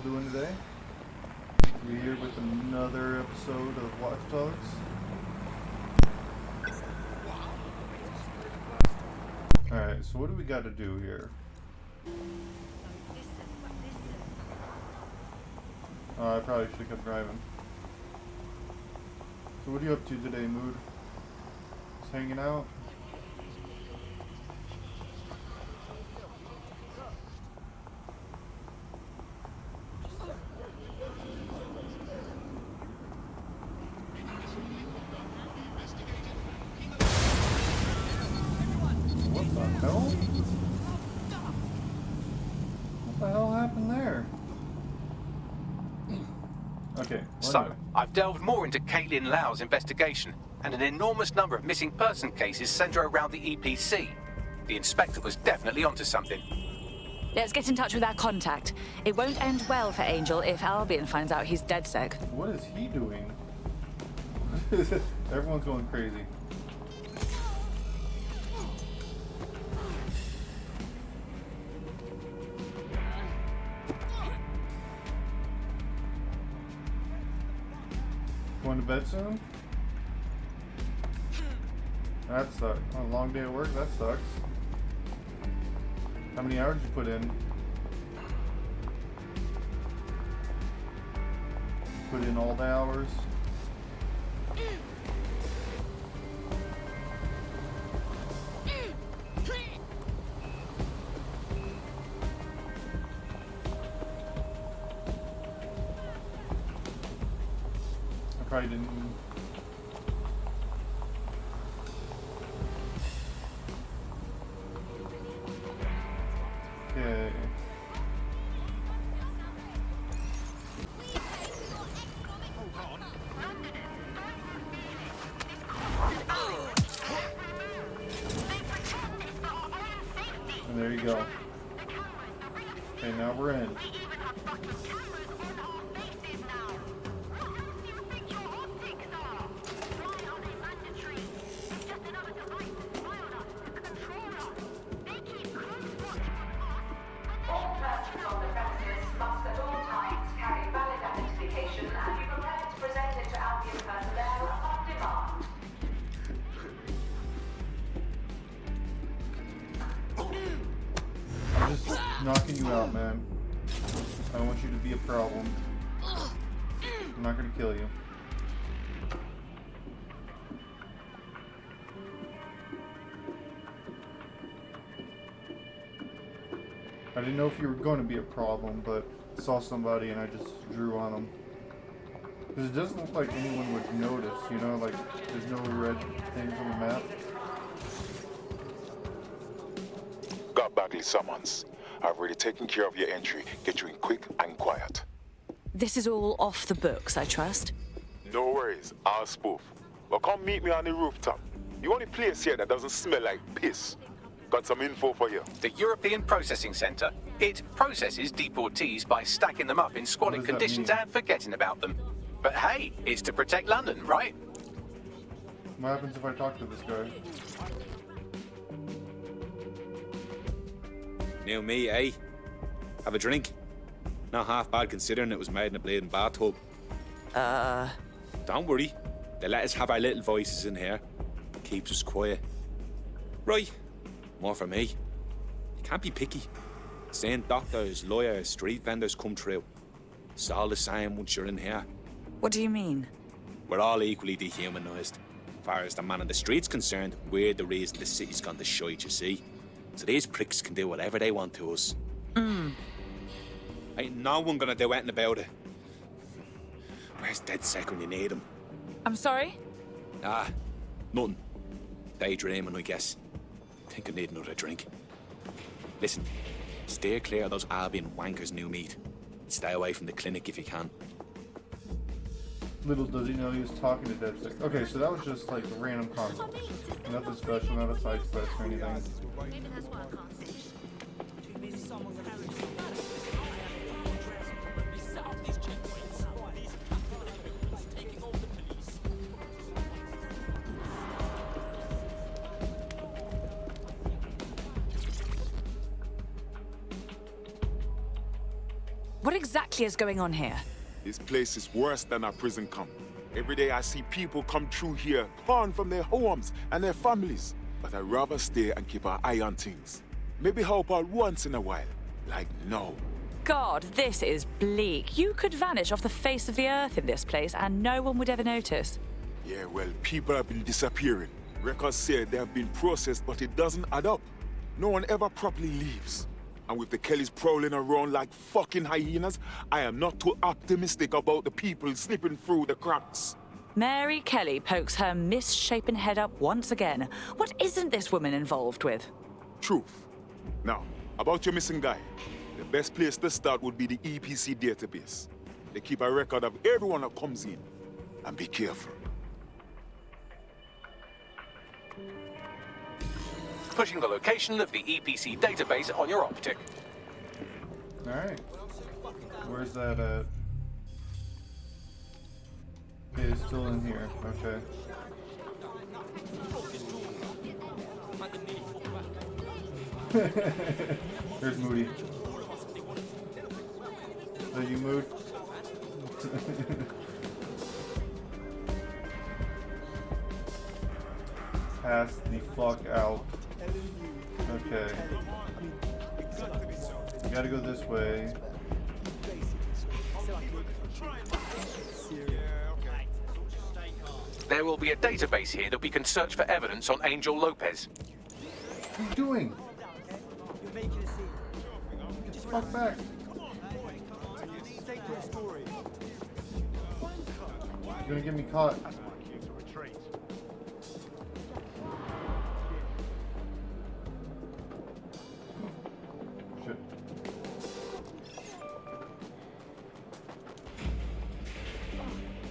doing today? We're here with another episode of Watch Dogs. Alright, so what do we got to do here? I probably should have kept driving. So what are you up to today, Mood? Just hanging out? What the hell? What the hell happened there? Okay. So, I've delved more into Caitlin Lau's investigation, and an enormous number of missing person cases centre around the EPC. The inspector was definitely onto something. Let's get in touch with our contact. It won't end well for Angel if Albion finds out he's DedSec. What is he doing? Everyone's going crazy. Going to bed soon? That sucks. A long day at work? That sucks. How many hours did you put in? Put in all the hours? I probably didn't. Okay. And there you go. Okay, now we're in. I'm just knocking you out, man. I don't want you to be a problem. I'm not gonna kill you. I didn't know if you were going to be a problem, but I saw somebody and I just drew on them. Because it doesn't look like anyone would notice, you know, like there's no red things on the map. Got Bagley summons. I've already taken care of your entry. Get you in quick and quiet. This is all off the books, I trust. No worries, I'll spoof. Well, come meet me on the rooftop. The only place here that doesn't smell like piss. Got some info for you. The European Processing Centre. It processes deportees by stacking them up in squalid conditions and forgetting about them. But hey, it's to protect London, right? What happens if I talk to this guy? New me, eh? Have a drink? Not half bad considering it was made in a bleeding bathtub. Don't worry. They let us have our little voices in here. Keeps us quiet. Right. More for me. You can't be picky. Seeing doctors, lawyers, street vendors come through. It's all the same once you're in here. What do you mean? We're all equally dehumanised. As far as the man on the street's concerned, we're the reason the city's gone to shite, you see. So these pricks can do whatever they want to us. Ain't no one gonna do anything about it. Where's DedSec when you need him? I'm sorry? Nothing. Daydreaming, I guess. Think I need another drink. Listen, steer clear of those Albion wankers new meat. Stay away from the clinic if you can. Little does he know he was talking to DedSec. Okay, so that was just like a random consult. Nothing special, not a side quest or anything. What exactly is going on here? This place is worse than a prison camp. Every day I see people come through here, torn from their homes and their families. But I'd rather stay and keep an eye on things. Maybe help out once in a while. Like now. God, this is bleak. You could vanish off the face of the earth in this place and no one would ever notice. Yeah, well, people have been disappearing. Records say they have been processed, but it doesn't add up. No one ever properly leaves. And with the Kellys prowling around like fucking hyenas, I am not too optimistic about the people slipping through the cracks. Mary Kelly pokes her misshapen head up once again. What isn't this woman involved with? Truth. Now, about your missing guy. The best place to start would be the EPC database. They keep a record of everyone that comes in. And be careful. Pushing the location of the EPC database on your optic. Alright. Where's that at? Okay, it's still in here. Okay. There's Moody. Is that you, Mood? Pass the fuck out. Okay. You gotta go this way. There will be a database here that we can search for evidence on Angel Lopez. What are you doing? Get the fuck back. You're gonna get me caught. Shit.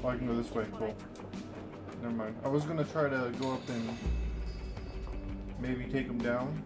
Oh, I can go this way. Cool. Never mind. I was gonna try to go up and maybe take him down.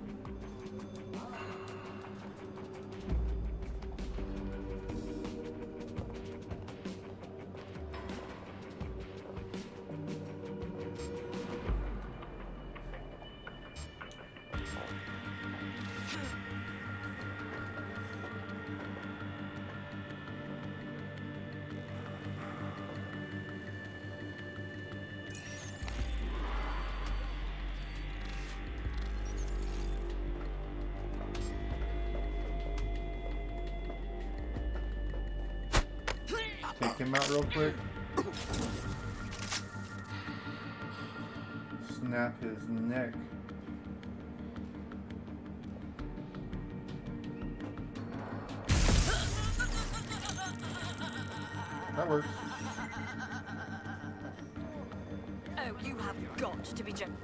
Take him out real quick. Snap his neck. That works. Oh, you have got to be joking.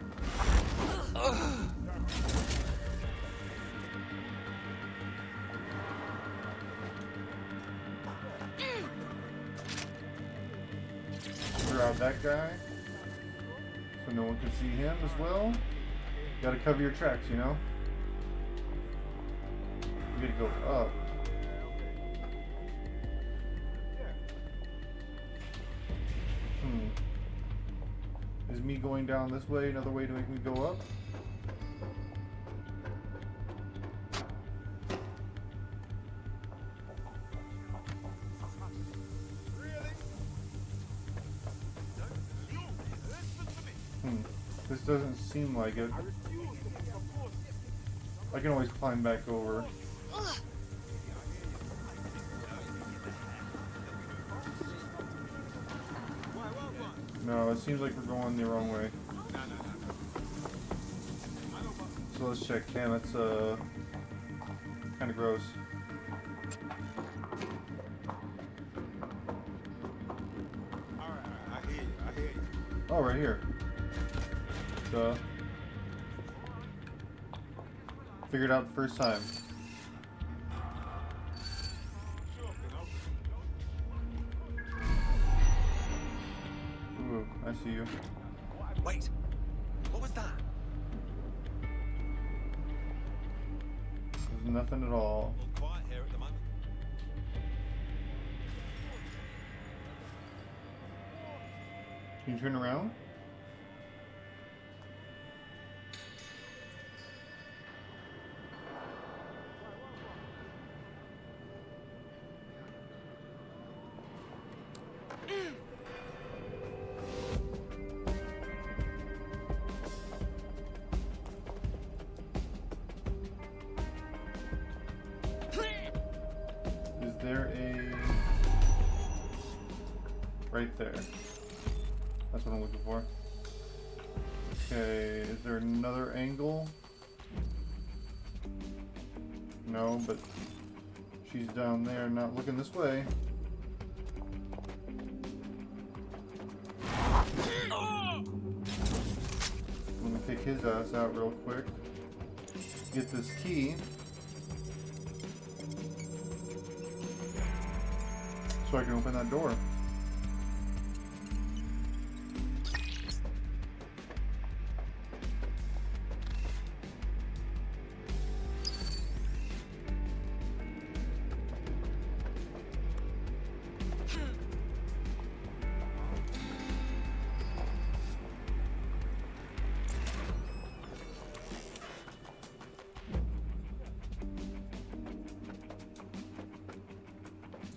Grab that guy so no one can see him as well. You gotta cover your tracks, you know? You gotta go up. Is me going down this way another way to make me go up? This doesn't seem like it. I can always climb back over. No, it seems like we're going the wrong way. So let's check. Damn, that's kind of gross. Oh, right here. Duh. Figured out the first time. Ooh, I see you. Wait, what was that? There's nothing at all. Quiet here at the moment. Can you turn around? Right there. That's what I'm looking for. Okay, is there another angle? No, but she's down there, not looking this way. Let me kick his ass out real quick. Get this key. So I can open that door.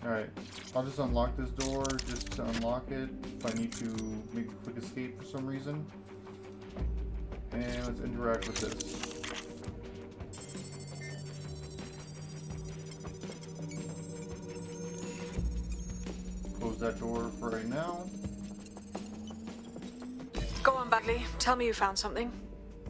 Alright, I'll just unlock this door just to unlock it if I need to make a quick escape for some reason. And let's interact with this. Close that door for right now. Go on, Bagley. Tell me you found something.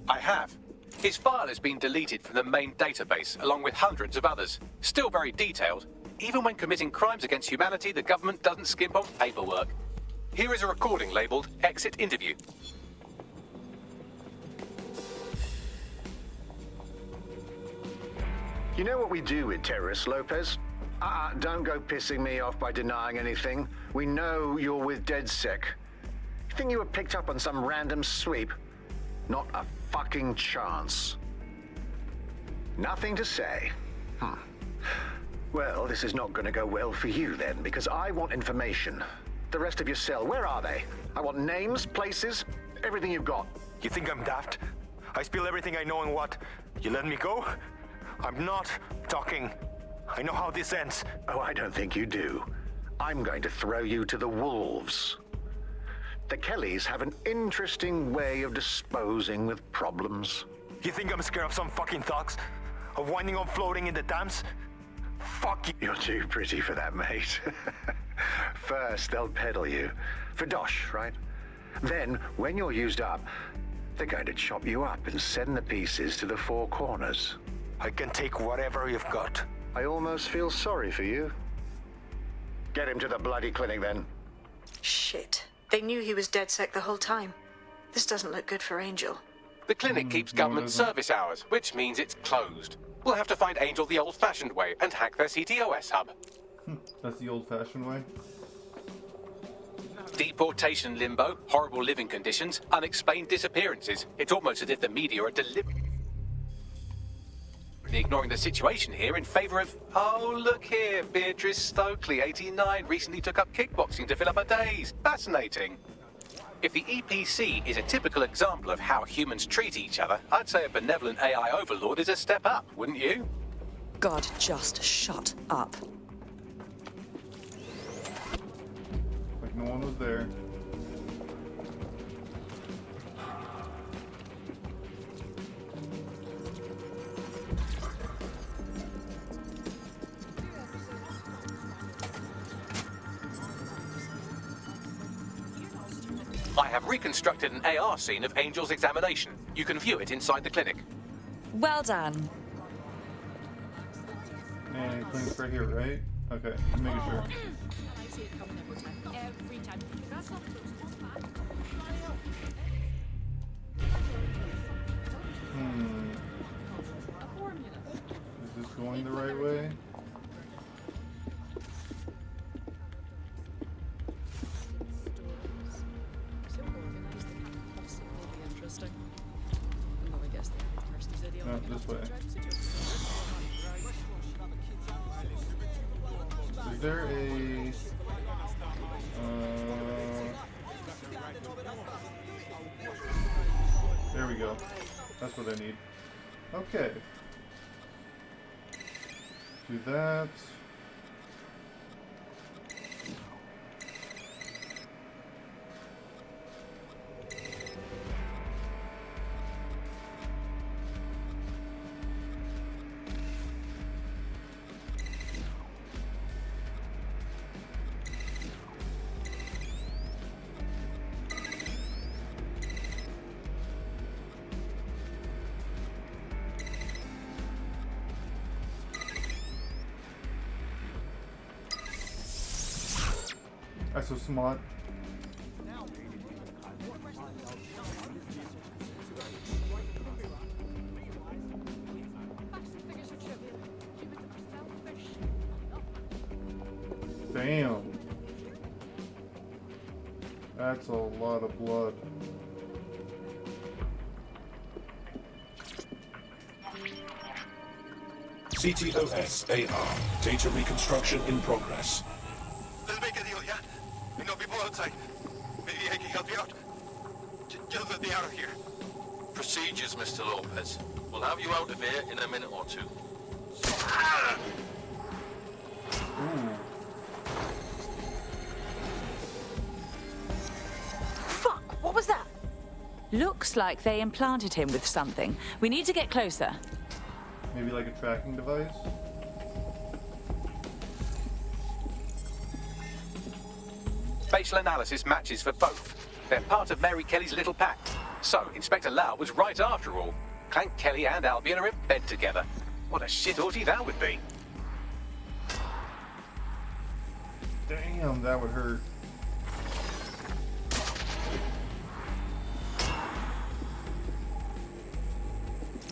I have. His file has been deleted from the main database, along with hundreds of others. Still very detailed. Even when committing crimes against humanity, the government doesn't skimp on paperwork. Here is a recording labeled Exit Interview. You know what we do with terrorists, Lopez? Don't go pissing me off by denying anything. We know you're with DedSec. You think you were picked up on some random sweep? Not a fucking chance. Nothing to say. Well, this is not going to go well for you then, because I want information. The rest of your cell, where are they? I want names, places, everything you've got. You think I'm daft? I spill everything I know and what? You let me go? I'm not talking. I know how this ends. Oh, I don't think you do. I'm going to throw you to the wolves. The Kellys have an interesting way of disposing with problems. You think I'm scared of some fucking thugs? Of winding up floating in the dams? Fuck you. You're too pretty for that, mate. First, they'll peddle you. For dosh, right? Then, when you're used up, they're going to chop you up and send the pieces to the four corners. I can take whatever you've got. I almost feel sorry for you. Get him to the bloody clinic, then. Shit. They knew he was DedSec the whole time. This doesn't look good for Angel. The clinic keeps government service hours, which means it's closed. We'll have to find Angel the old-fashioned way and hack their CTOS hub. That's the old-fashioned way. Deportation limbo, horrible living conditions, unexplained disappearances. It's almost as if the media are deliberately ignoring the situation here in favor of... Oh, look here, Beatrice Stokely, 89, recently took up kickboxing to fill up her days. Fascinating. If the EPC is a typical example of how humans treat each other, I'd say a benevolent AI overlord is a step up, wouldn't you? God, just shut up. Like no one was there. I have reconstructed an AR scene of Angel's examination. You can view it inside the clinic. Well done. And clinic's right here, right? Okay, just making sure. Is this going the right way? No, this way. Is there a... There we go. That's what I need. Okay. Do that. That's so smart. Damn. That's a lot of blood. CTOS AR. Data reconstruction in progress. Let's make a deal, yeah? You know people outside. Maybe I can help you out. Just let me out of here. Procedures, Mr. Lopez. We'll have you out of here in a minute or two. Ooh. Fuck, what was that? Looks like they implanted him with something. We need to get closer. Maybe like a tracking device? Facial analysis matches for both. They're part of Mary Kelly's little pack. So, Inspector Lau was right after all. Clank Kelly and Albion are in bed together. What a shit orgy that would be. Damn, that would hurt.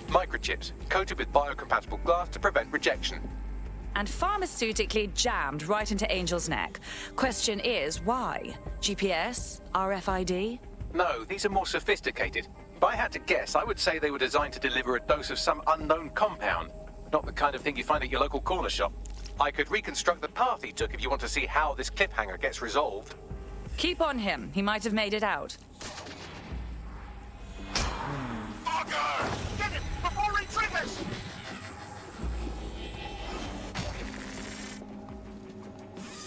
Microchips, coated with biocompatible glass to prevent rejection. And pharmaceutically jammed right into Angel's neck. Question is, why? GPS? RFID? No, these are more sophisticated. If I had to guess, I would say they were designed to deliver a dose of some unknown compound. Not the kind of thing you find at your local corner shop. I could reconstruct the path he took if you want to see how this cliffhanger gets resolved. Keep on him. He might have made it out. Fucker! Get it before he triggers!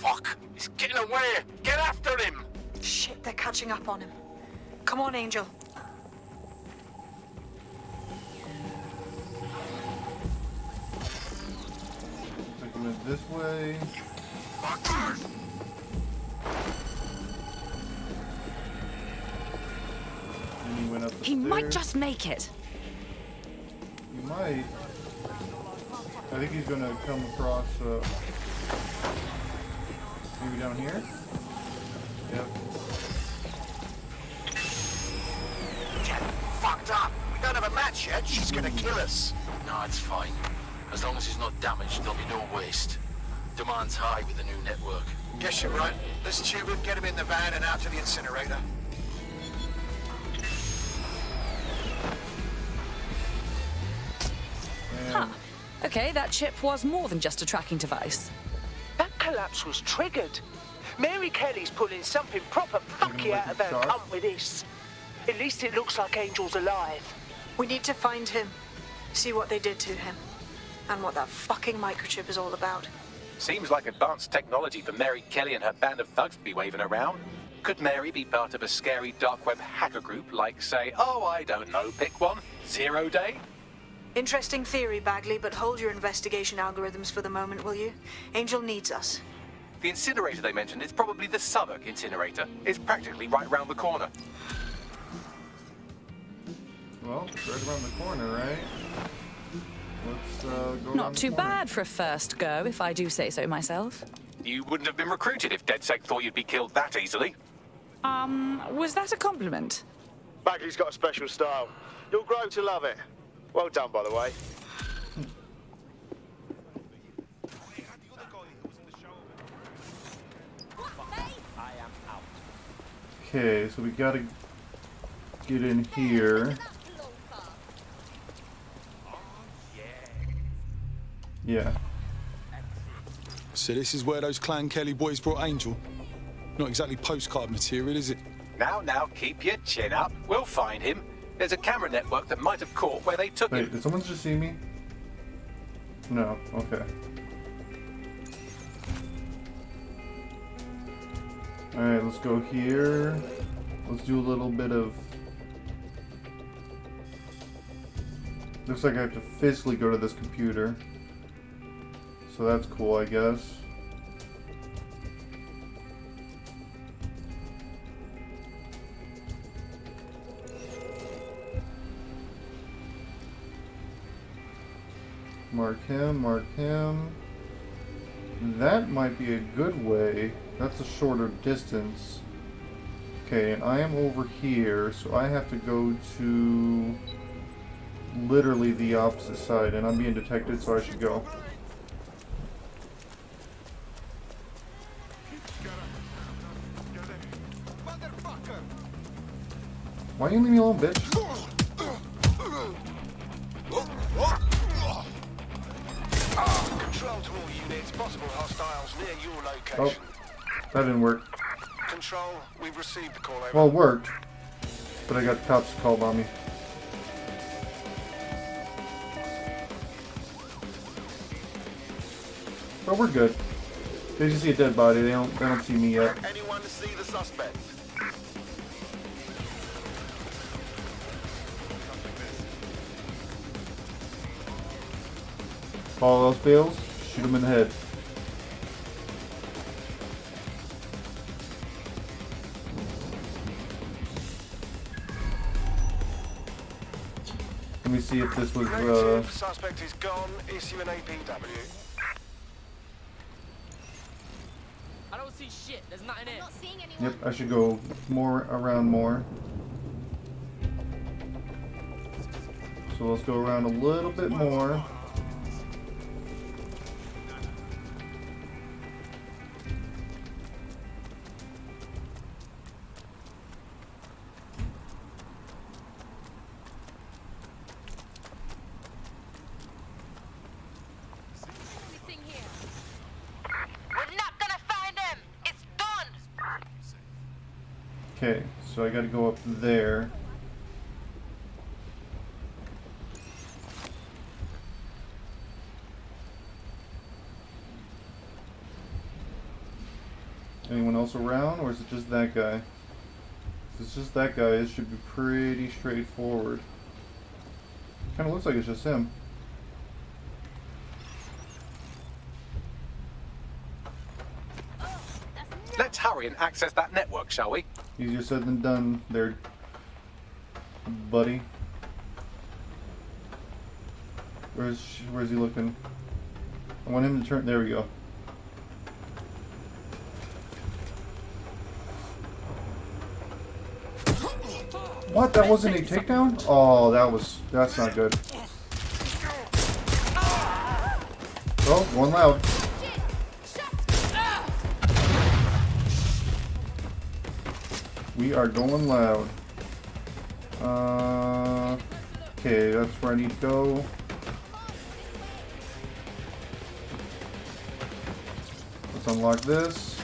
Fuck! He's getting away! Get after him! Shit, they're catching up on him. Come on, Angel. Like he went this way. Fuckers! And he went up the He might stairs. just make it. He might. I think he's gonna come across, maybe down here? Yep. Get fucked up! We don't have a match yet. She's gonna kill us. No, it's fine. As long as he's not damaged, there'll be no waste. Demand's high with the new network. Guess you're right. Let's tube him, get him in the van and out to the incinerator. Huh. Okay, that chip was more than just a tracking device. That collapse was triggered. Mary Kelly's pulling something proper funky out of her cunt with this. At least it looks like Angel's alive. We need to find him. See what they did to him. And what that fucking microchip is all about. Seems like advanced technology for Mary Kelly and her band of thugs to be waving around. Could Mary be part of a scary dark web hacker group like, say, oh, I don't know, pick one, 0 Day? Interesting theory, Bagley, but hold your investigation algorithms for the moment, will you? Angel needs us. The incinerator they mentioned is probably the Southwark incinerator. It's practically right round the corner. Well, it's right around the corner, right? Let's go Not around the too corner. bad for a first go, if I do say so myself. You wouldn't have been recruited if DedSec thought you'd be killed that easily. Was that a compliment? Bagley's got a special style. You'll grow to love it. Well done, by the way. Okay, so we gotta get in here. Yeah. So this is where those Clan Kelly boys brought Angel. Not exactly postcard material, is it? Now, keep your chin up. We'll find him. There's a camera network that might have caught where they took Wait, him. did someone just see me? No, okay. Alright, let's go here. Let's do a little bit of... Looks like I have to physically go to this computer. So that's cool, I guess. Mark him, that might be a good way. That's a shorter distance. Okay, and I am over here, so I have to go to literally the opposite side, and I'm being detected, so I should go. Why you leave me alone, bitch? Control to all units, possible hostiles near your Oh, location. that didn't work. Control, we've received the call over. Well, it worked, but I got the cops called on me. But we're good. They just see a dead body. They don't see me yet. Anyone to see the suspect? If all else fails, shoot him in the head. Let me see if this was, Negative. Suspect is gone. Issue an APW. I don't see shit. There's nothing in. I'm not seeing anyone. Yep, I should go around more. So let's go around a little bit more. Okay, so I gotta go up there. Anyone else around, or is it just that guy? If it's just that guy, it should be pretty straightforward. Kinda looks like it's just him. Let's hurry and access that network, shall we? Easier said than done there, buddy. Where's he looking? I want him to turn. There we go. What? That wasn't a takedown? Oh, that's not good. Oh, one loud. We are going loud. Okay, that's where I need to go. Let's unlock this.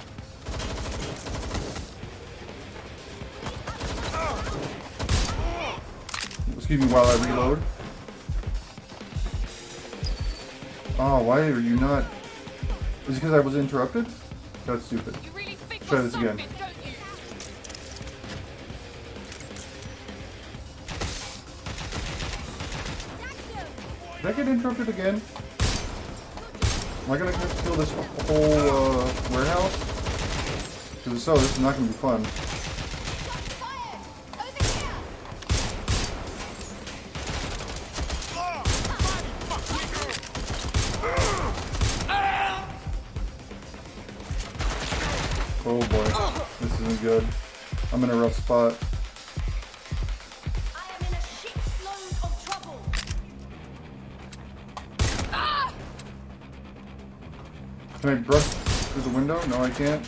Excuse me while I reload. Oh, why are you not? Is it because I was interrupted? That's stupid. Try this again. Did I get interrupted again? Am I gonna kill this whole warehouse? Because if so, this is not gonna be fun. Oh boy, this isn't good. I'm in a rough spot. Can I brush through the window? No, I can't.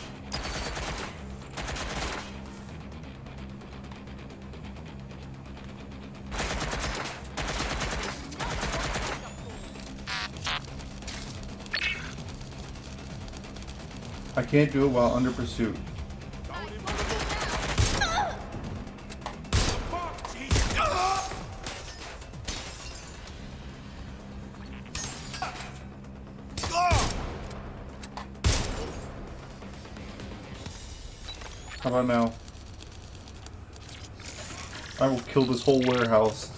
I can't do it while under pursuit. How about now? I will kill this whole warehouse.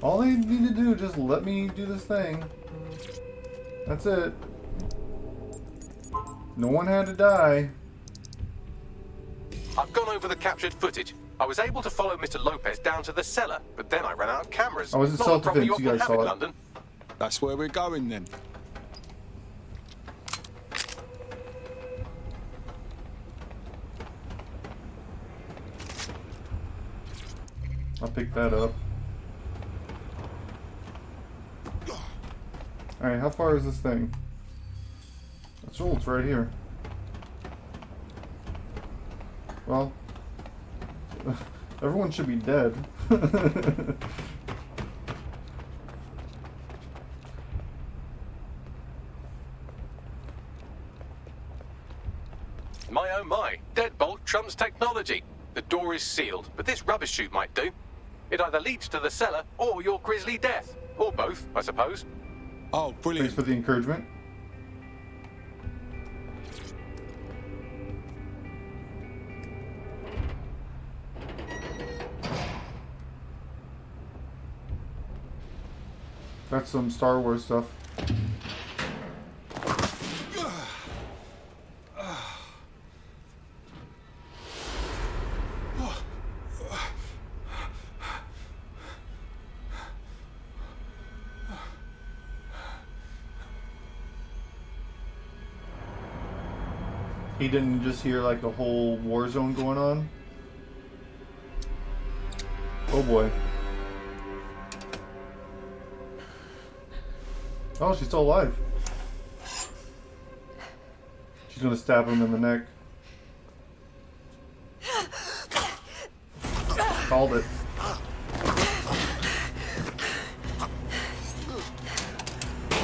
All they need to do is just let me do this thing. That's it. No one had to die. I've gone over the captured footage. I was able to follow Mr. Lopez down to the cellar, but then I ran out of cameras. I was in Not the problem self-defense, you often guys have in saw it. London. That's where we're going then. I'll pick that up. Alright, how far is this thing? That's old, it's right here. Well, everyone should be dead. My oh my, deadbolt trumps technology. The door is sealed, but this rubbish chute might do. It either leads to the cellar or your grisly death. Or both, I suppose. Oh, brilliant. Thanks for the encouragement. That's some Star Wars stuff. He didn't just hear like a whole war zone going on. Oh boy. Oh, she's still alive. She's gonna stab him in the neck. Called it.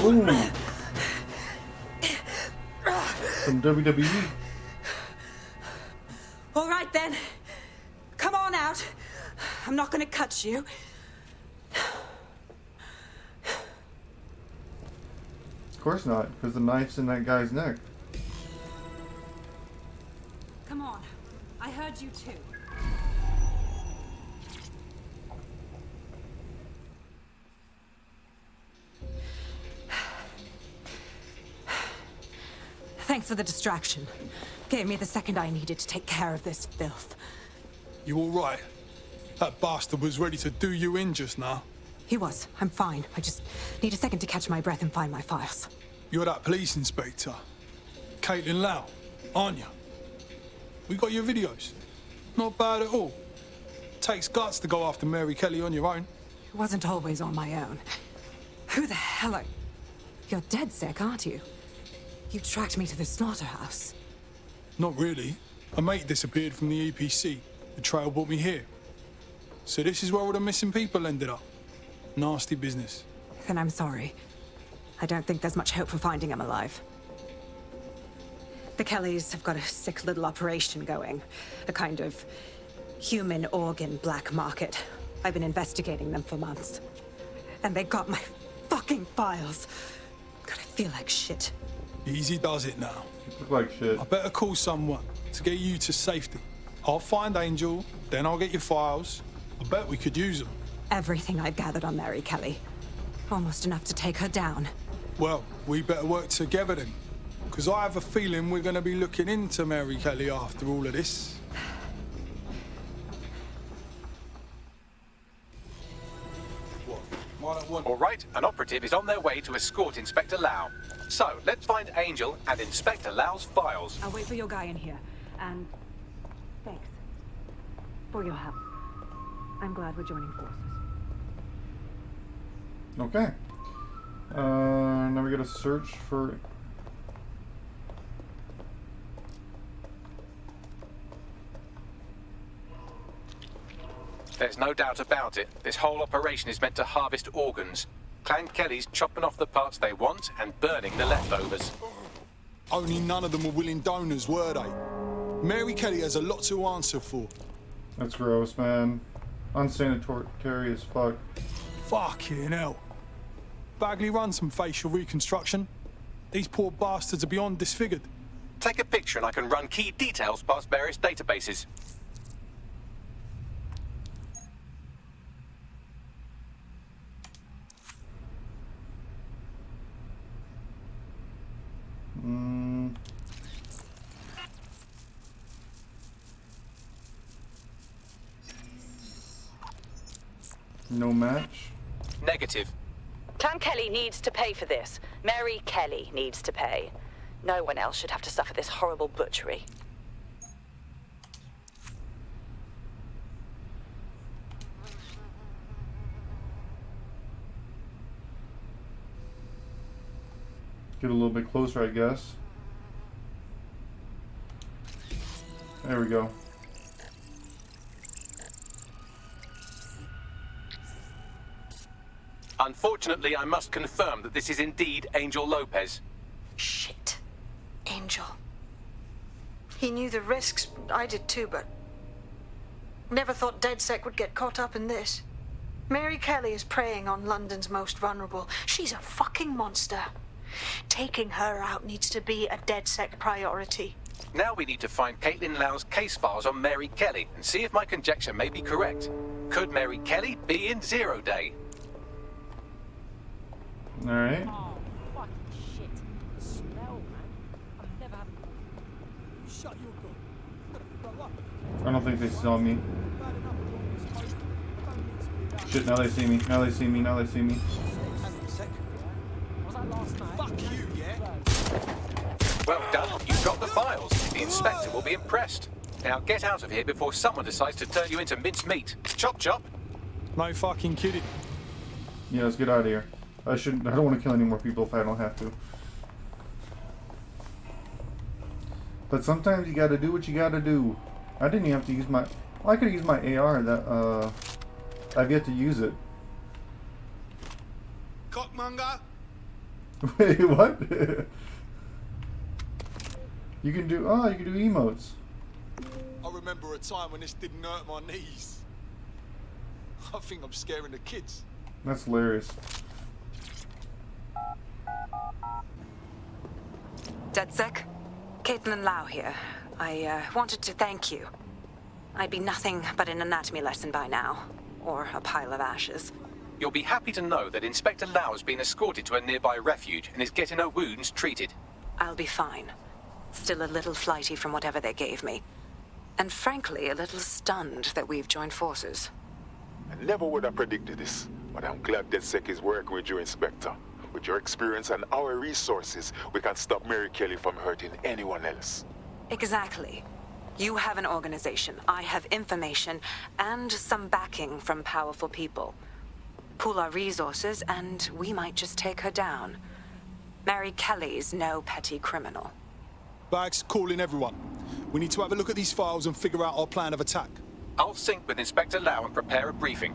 Ooh. Some WWE. All right then. Come on out. I'm not gonna cut you. Of course not, because the knife's in that guy's neck. Come on. I heard you too. Thanks for the distraction. Gave me the second I needed to take care of this filth. You all right? That bastard was ready to do you in just now. He was. I'm fine. I just need a second to catch my breath and find my files. You're that police inspector, Caitlin Lau, aren't you? We got your videos. Not bad at all. Takes guts to go after Mary Kelly on your own. It wasn't always on my own. Who the hell are... You're dead sick, aren't you? You tracked me to the slaughterhouse. Not really. A mate disappeared from the EPC. The trail brought me here. So this is where all the missing people ended up. Nasty business. Then I'm sorry. I don't think there's much hope for finding him alive. The Kellys have got a sick little operation going. A kind of human organ black market. I've been investigating them for months. And they got my fucking files. God, I feel like shit. Easy does it now. You look like shit. I better call someone to get you to safety. I'll find Angel, then I'll get your files. I bet we could use them. Everything I've gathered on Mary Kelly. Almost enough to take her down. Well, we better work together then. Because I have a feeling we're going to be looking into Mary Kelly after all of this. All right, an operative is on their way to escort Inspector Lau. So, let's find Angel and Inspector Lau's files. I'll wait for your guy in here. And thanks for your help. I'm glad we're joining forces. Okay. Now we gotta search for... There's no doubt about it. This whole operation is meant to harvest organs. Clan Kelly's chopping off the parts they want and burning the leftovers. Only none of them were willing donors, were they? Mary Kelly has a lot to answer for. That's gross, man. Unsanitary as fuck. Fucking hell. Bagley run some facial reconstruction. These poor bastards are beyond disfigured. Take a picture and I can run key details past various databases. No match? Negative. Clan Kelly needs to pay for this. Mary Kelly needs to pay. No one else should have to suffer this horrible butchery. Get a little bit closer, I guess. There we go. Unfortunately, I must confirm that this is indeed Angel Lopez. Shit. Angel. He knew the risks. I did too, but never thought DedSec would get caught up in this. Mary Kelly is preying on London's most vulnerable. She's a fucking monster. Taking her out needs to be a DedSec priority. Now we need to find Caitlin Lau's case files on Mary Kelly and see if my conjecture may be correct. Could Mary Kelly be in Zero Day? Alright. Oh, fucking shit. The smell, man. I've never had... You shut your gun. I'm gonna throw up. I don't think they saw me. Shit, now they see me. Now they see me. Now they see me. Was that last night? Fuck you, yeah? Well done. You've got the files. The inspector will be impressed. Now get out of here before someone decides to turn you into minced meat. Chop chop. No fucking kidding. Yeah, let's get out of here. I don't want to kill any more people if I don't have to. But sometimes you gotta do what you gotta do. I didn't even have to use my... Well, I could use my AR that, I've yet to use it. Cockmonger? Wait, what? You can do... Oh, you can do emotes. I remember a time when this didn't hurt my knees. I think I'm scaring the kids. That's hilarious. DedSec? Caitlin Lau here. I wanted to thank you. I'd be nothing but an anatomy lesson by now. Or a pile of ashes. You'll be happy to know that Inspector Lau has been escorted to a nearby refuge and is getting her wounds treated. I'll be fine. Still a little flighty from whatever they gave me. And frankly, a little stunned that we've joined forces. I never would have predicted this, but I'm glad DedSec is working with you, Inspector. With your experience and our resources, we can stop Mary Kelly from hurting anyone else. Exactly. You have an organization, I have information, and some backing from powerful people. Pool our resources, and we might just take her down. Mary Kelly's no petty criminal. Bags, call in everyone. We need to have a look at these files and figure out our plan of attack. I'll sync with Inspector Lau and prepare a briefing.